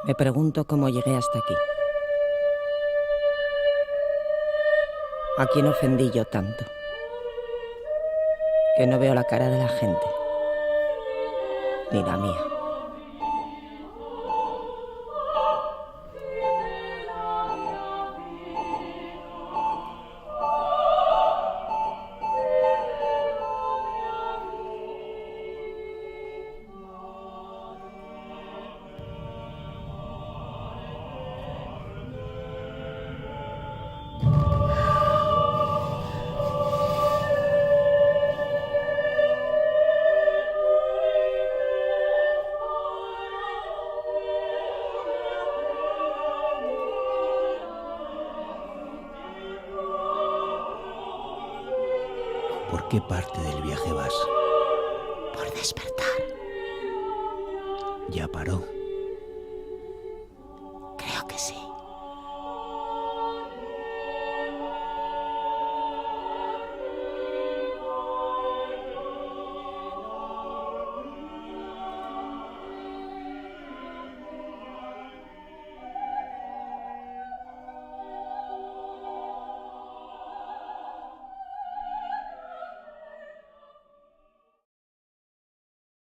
Me pregunto cómo llegué hasta aquí. ¿A quién ofendí yo tanto? Que no veo la cara de la gente, ni la mía. ¿Por qué parte del viaje vas? Por despertar. Ya paró.